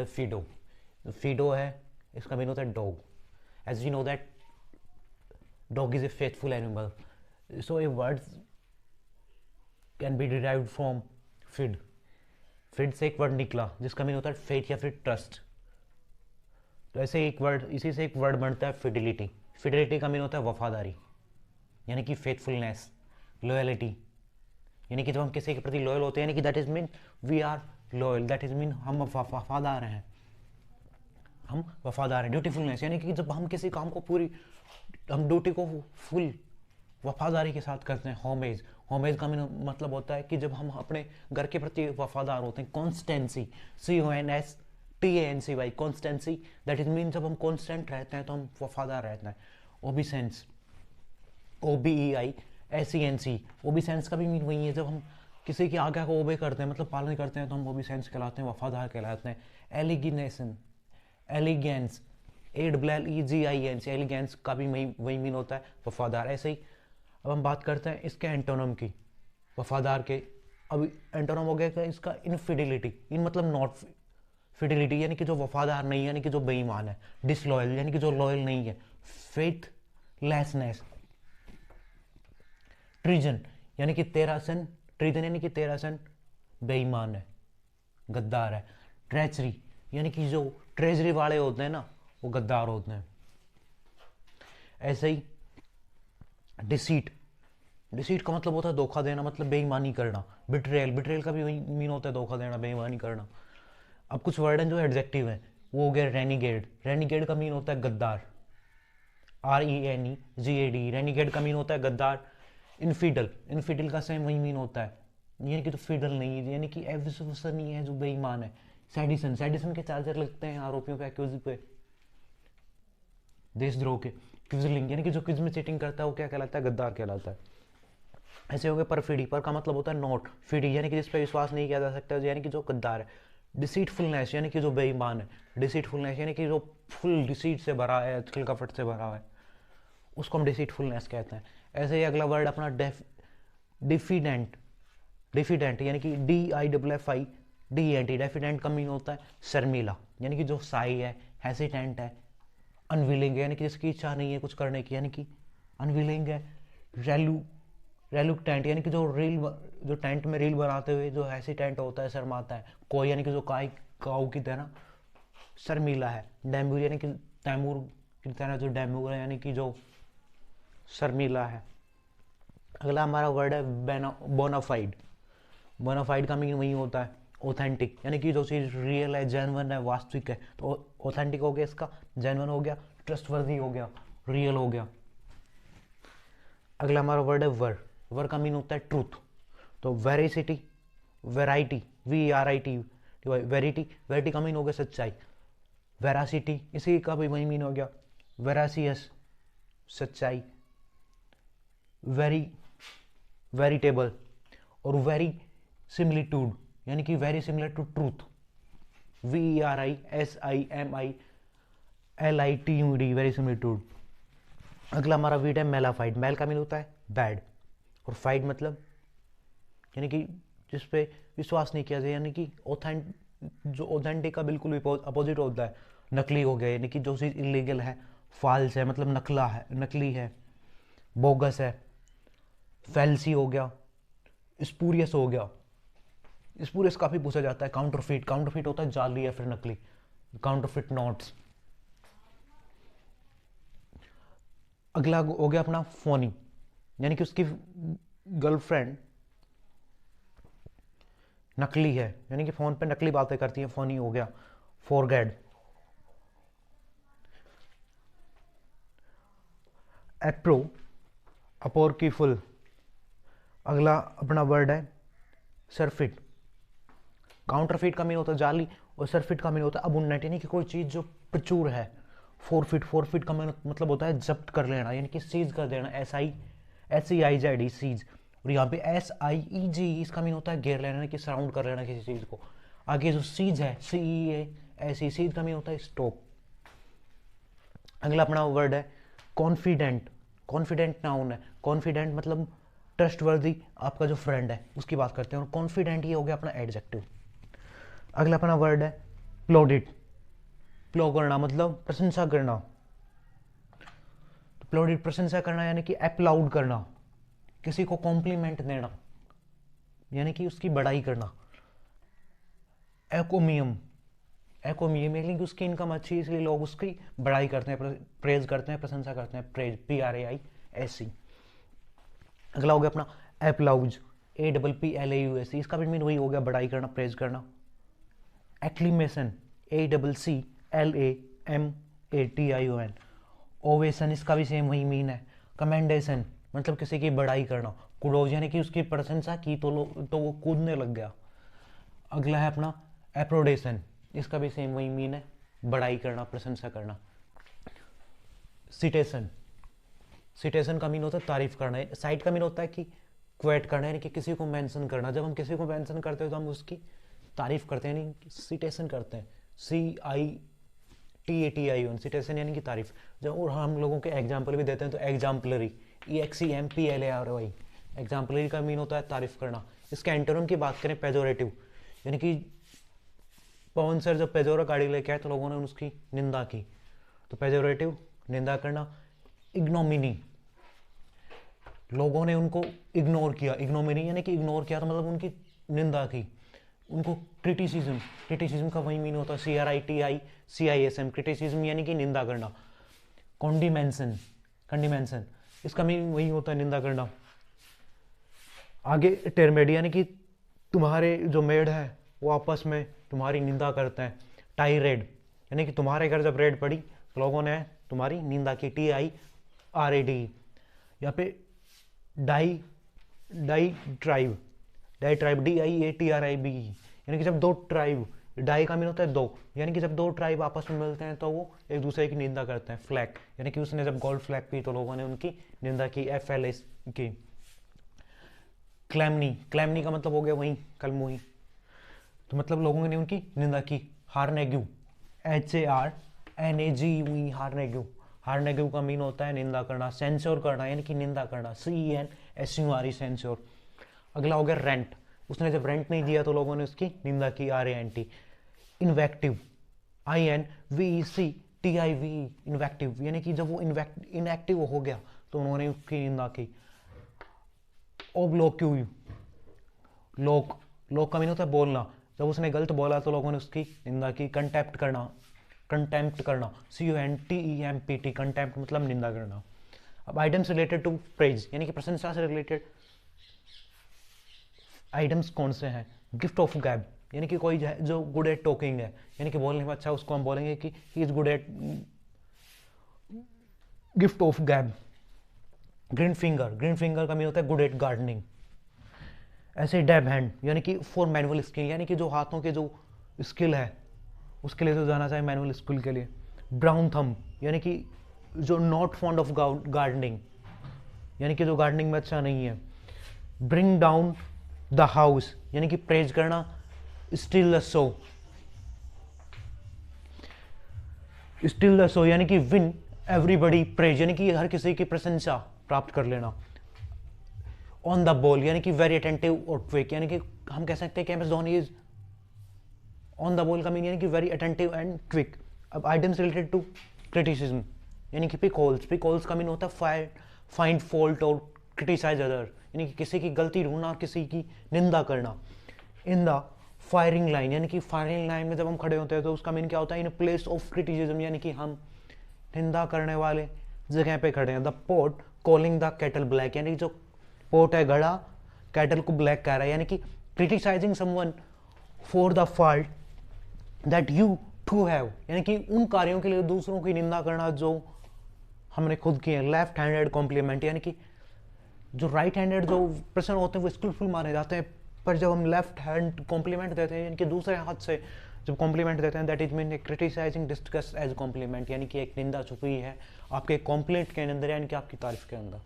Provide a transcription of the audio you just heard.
है FIDO. FIDO है, इसका मीन होता है dog. As we know that dog is a faithful animal, so a word can be derived from fid. Fid से एक word निकला जिसका मीन होता है फेथ या फिर ट्रस्ट। तो ऐसे एक वर्ड, इसी से एक वर्ड बनता है फिडिलिटी। फिडिलिटी का मीन होता है वफादारी, यानी कि फेथफुलनेस, लॉयलिटी। यानी कि जब हम किसी के प्रति लॉयल होते हैं, यानी कि that is mean we are loyal, that is mean हम वफादार हैं, हम वफादार हैं। ड्यूटीफुलनेस, यानी कि जब हम किसी काम को पूरी, हम ड्यूटी को फुल वफादारी के साथ करते हैं। होमेज, होमेज का मतलब होता है कि जब हम अपने घर के प्रति वफादार होते हैं। Constituency, CONSTANCY, constituency, that is mean जब हम कॉन्स्टेंट रहते हैं तो हम वफादार रहते हैं। ओबीसेंस, OBEISENC, ओबीसेंस का भी मीन वही है, जब हम किसी की आज्ञा को ओबे करते हैं, मतलब पालन करते हैं, तो हम ओबीसेंस कहलाते हैं, वफादार कहलाते हैं। एलिगिनेशन, एलिगेंस, EGINC, एलिगेंस का भी वही मीन होता है, वफादार। ऐसे ही अब हम बात करते हैं इसके एंटोनम की, वफादार के। अब एंटोनम हो गया इसका इनफिडिलिटी। इन मतलब नॉट फिडिलिटी, यानी कि जो वफादार नहीं है, यानी कि जो बेईमान है। डिसलॉयल, यानी कि जो लॉयल नहीं है। फेथलेसनेस। ट्रीजन, यानी कि तेरासन, ट्रीजन यानी कि तेरासन, बेईमान है, गद्दार है। ट्रेचरी, यानी कि जो ट्रेजरी वाले होते हैं ना, वो गद्दार होते हैं। ऐसे ही डिसीट, डिसीट का मतलब होता है धोखा देना, मतलब बेईमानी करना। बिट्रेयल, बिट्रेयल का भी वही मीन होता है, धोखा देना, बेईमानी करना। अब कुछ वर्ड हैं जो एडजेक्टिव है, वो हो गया रेनिगेड। रेनिगेड का मीन होता है गद्दार, RENEGAD, रेनिगेड का मीन होता है गद्दार। इनफिडल, इनफिडल का सेम वही मीन होता है, यानी कि तो फिडल नहीं है, यानी कि अविश्वसनीय है, जो बेईमान है। सैडिसन, सैडिसन के चार्जर लगते हैं आरोपियों पे, एक्यूज पे, देशद्रोह के। क्विजलिंग, यानी कि जो क्विज में चीटिंग करता है वो क्या कहलाता है, गद्दार कहलाता है। ऐसे हो गए परफिडी, पर का मतलब होता है नॉट। फिडी, यानी कि जिस पर विश्वास नहीं किया जा सकता, यानी कि जो गद्दार है। डिसीटफुलनेस, यानी कि जो बेईमान है। डिसीटफुलनेस, यानी कि जो फुल डिसीट से भरा है, छल कपट से भरा है, उसको हम डिसीटफुलनेस कहते हैं। ऐसे ही अगला वर्ड अपना डिफिडेंट, डिफिडेंट यानी कि DIFFIDENT। डेफिडेंट का मीन होता है शर्मीला, यानी कि जो साई है, हेसिटेंट है। अनविलिंग, यानी कि जिसकी इच्छा नहीं है कुछ करने की, यानी कि अनविलिंग है। रेलुक्टेंट, यानी कि जो टेंट में रील बनाते हुए जो हेसिटेंट होता है, शर्माता है। कोई, यानी कि जो काऊ की तरह शर्मीला है। डेम्यूर, यानी कि तैमूर की तरह जो डेम्यूर है, यानी कि जो शर्मीला है। अगला हमारा वर्ड है बोनाफाइड। बोनाफाइड का मीन वही होता है ऑथेंटिक, यानी कि जो चीज़ रियल है, जेन्युइन है, वास्तविक है। तो ऑथेंटिक हो गया इसका, जेन्युइन हो गया, ट्रस्टवर्दी हो गया, रियल हो गया। अगला हमारा वर्ड है वर। वर का मीन होता है ट्रूथ। तो veracity, variety, VERIT, verity, verity का मीन हो गया सच्चाई। वेरासिटी, इसी का भी वही मीन हो गया, वेरासियस, सच्चाई। वेरिटेबल और वेरी सिमिलिट्यूड, यानी कि very similar to truth. VERISIMILITUD, verisimilitude. अगला हमारा वर्ड है मेलाफाइड। मेल का मीन होता है बैड, और फाइड मतलब यानी कि जिस पे विश्वास नहीं किया जाए, यानी कि जो ऑथेंटिक का बिल्कुल अपोजिट होता है। नकली हो गया, यानी कि जो चीज़ इलीगल है, फाल्स है, मतलब नकला है, नकली है। बोगस है, फैल्सी हो गया, स्पूरियस हो गया। स्पूरियस काफ़ी पूछा जाता है। काउंटरफिट, काउंटरफिट होता है जाली या फिर नकली, काउंटरफिट नोट्स। अगला हो गया अपना फोनी, यानी कि उसकी गर्लफ्रेंड नकली है, यानी कि फोन पे नकली बातें करती है, फोनी हो गया। फॉरगेट, एप्रो, अपोरकीफुल। अगला अपना वर्ड है सरफिट। काउंटरफिट का मीन होता है जाली, और सरफिट का मीन होता है अबुंडेंट, यानी कि कोई चीज़ जो प्रचुर है। फोरफिट, फोरफिट का मतलब होता है जब्त कर लेना, यानी कि सीज कर देना। SEIZ, seize. और यहाँ पे SIEG, इसका मीन होता है घेर लेना, यानी कि सराउंड कर लेना किसी चीज़ को। आगे जो सीज है, CEASE, सीज का मीन होता है स्टॉप। अगला अपना वर्ड है कॉन्फिडेंट। कॉन्फिडेंट नाउन है। कॉन्फिडेंट मतलब ट्रस्टवर्दी, आपका जो फ्रेंड है उसकी बात करते हैं। और कॉन्फिडेंट ये हो गया अपना एडजेक्टिव। अगला अपना वर्ड है प्लॉडिट, प्लो करना मतलब प्रशंसा करना, तो प्लॉडिट प्रशंसा करना यानी कि अप्लाउड करना, किसी को कॉम्प्लीमेंट देना यानी कि उसकी बड़ाई करना। एकोमियम, एकोमियम यानी कि उसकी इनकम अच्छी है इसलिए लोग उसकी बड़ाई करते हैं, प्रेज करते हैं, प्रशंसा करते हैं, प्रेज PRAISE। अगला हो गया अपना एप्लाउज, APPLAUSE, इसका भी मीन वही हो गया बड़ाई करना, प्रेज करना। एक्लीमेशन, ACCLAMATION, ओवेशन, इसका भी सेम वही मीन है। कमेंडेशन मतलब किसी की बड़ाई करना, कुडोज यानी कि उसकी प्रशंसा की तो वो कूदने लग गया। अगला है अपना एप्रोडेशन, इसका भी सेम वही मीन है, बड़ाई करना, प्रशंसा करना। सिटेशन, सिटेशन का मीन होता है तारीफ करना है। साइट का मीन होता है कि क्वेट करना यानी कि किसी को मेंशन करना। जब हम किसी को मेंशन करते हैं तो हम उसकी तारीफ करते हैं, यानी सिटेशन करते हैं, CITATION, सिटेशन यानी कि तारीफ। जब और हम लोगों के एग्जाम्पल भी देते हैं तो एग्जाम्पलरी, EXEMPLARY, एग्जाम्पलरी का मीन होता है तारीफ करना। इसके एंटोनिम की बात करें पेजोरेटिव, यानी कि पवन सर जब पेजोरा गाड़ी लेके आए तो लोगों ने उसकी निंदा की, तो पेजोरेटिव निंदा करना। इग्नोमिनी, लोगों ने उनको इग्नोर किया, इग्नोमिनी यानी कि इग्नोर किया तो मतलब उनकी निंदा की। उनको क्रिटिसिज्म, क्रिटिसिज्म का वही मीन होता है CRITICISM, क्रिटिसिज्म यानी कि निंदा करना। कॉन्डिमेंशन, कंडिमेंशन, इसका मीन वही होता है निंदा करना। आगे टेरमेड यानी कि तुम्हारे जो मेड है वो आपस में तुम्हारी निंदा करते हैं। टाइरेड यानी कि तुम्हारे घर जब रेड पड़ी तो लोगों ने तुम्हारी निंदा की, TIRAD। यहाँ पे डाई ट्राइब, DIATRIB, यानी कि जब दो ट्राइब, डाई का मीन होता है दो, यानी कि जब दो ट्राइब आपस में मिलते हैं तो वो एक दूसरे की निंदा करते हैं। फ्लैग यानी कि उसने जब गोल्ड फ्लैग पी तो लोगों ने उनकी निंदा की, FLS की। क्लैमनी, क्लैमनी का मतलब हो गया वही कलमुही, तो मतलब लोगों ने उनकी निंदा की। हारनेग्यू, HARNAGUE, हारनेग्यू, हारनेग्यू का मीन होता है निंदा करना। सेंसोर करना यानी कि निंदा करना, CENSURE, सेंसोर। अगला हो गया रेंट, उसने जब रेंट नहीं दिया तो लोगों ने उसकी निंदा की, RANT। इन्वेक्टिव, INVECTIVE, इन्वेक्टिव यानी कि जब वो इनएक्टिव हो गया तो उन्होंने उसकी निंदा की। ओब्लोक्यू, लोक, लोक का मीन होता है बोलना, जब उसने गलत बोला तो लोगों ने उसकी निंदा की। कंटेम्प्ट करना, कंटेम्प्ट करना, CONTEMPT, कंटेम्प्ट मतलब निंदा करना। अब आइटम्स रिलेटेड टू प्रेज यानी कि प्रशंसा से रिलेटेड आइटम्स कौन से हैं। गिफ्ट ऑफ गैब यानी कि कोई जो गुड एट टॉकिंग है यानी कि बोलने में अच्छा, उसको हम बोलेंगे कि he is good at gift of गैब। ग्रीन फिंगर, ग्रीन फिंगर का मीन होता है गुड एट गार्डनिंग। ऐसे डैब हैंड यानी कि फॉर मैनुअल स्किल, यानी कि जो हाथों के जो स्किल है उसके लिए तो जाना चाहिए मैनुअल स्किल के लिए। ब्राउन थंब यानी कि जो नॉट फॉन्ड ऑफ गार्डनिंग, यानी कि जो गार्डनिंग में अच्छा नहीं है। ब्रिंग डाउन द हाउस यानी कि प्रेज करना। Steal the show, steal the show यानी कि विन एवरीबडी प्रेज यानी कि हर किसी की प्रशंसा प्राप्त कर लेना। ऑन द बॉल यानी कि वेरी अटेंटिव और क्विक, यानी कि हम कह सकते हैं कि MS Dhoni is on the ball का मीन यानी कि वेरी अटेंटिव एंड क्विक। अब आइटम्स रिलेटेड टू क्रिटिसिज्म यानी कि पिक होल्स, पिक होल्स का मीन होता है फाइंड फॉल्ट और क्रिटिसाइज अदर, यानी कि किसी की गलती ढूंढना, किसी की निंदा करना। इन द फायरिंग लाइन यानी कि फायरिंग लाइन में जब हम खड़े होते हैं तो उसका मीन क्या होता है, इन प्लेस ऑफ क्रिटिसिज्म यानी कि हम निंदा करने वाले जगह पे खड़े हैं। The pot calling the kettle black यानी कि जो पोट है घड़ा कैटल को ब्लैक कह रहा है, यानी कि criticising someone for the fault that you too have, यानी कि उन कार्यों के लिए दूसरों की निंदा करना जो हमने खुद किए। लेफ्ट हैंडेड कॉम्प्लीमेंट यानी कि जो राइट हैंडेड जो पर्सन होते हैं वो स्किलफुल माने जाते हैं, पर जब हम लेफ्ट हैंड कॉम्प्लीमेंट देते हैं यानी कि दूसरे हाथ से जब कॉम्प्लीमेंट देते हैं that is mean criticising disguised as compliment, यानी कि एक निंदा छुपी है आपके कॉम्प्लीमेंट के अंदर यानी कि आपकी तारीफ के अंदर।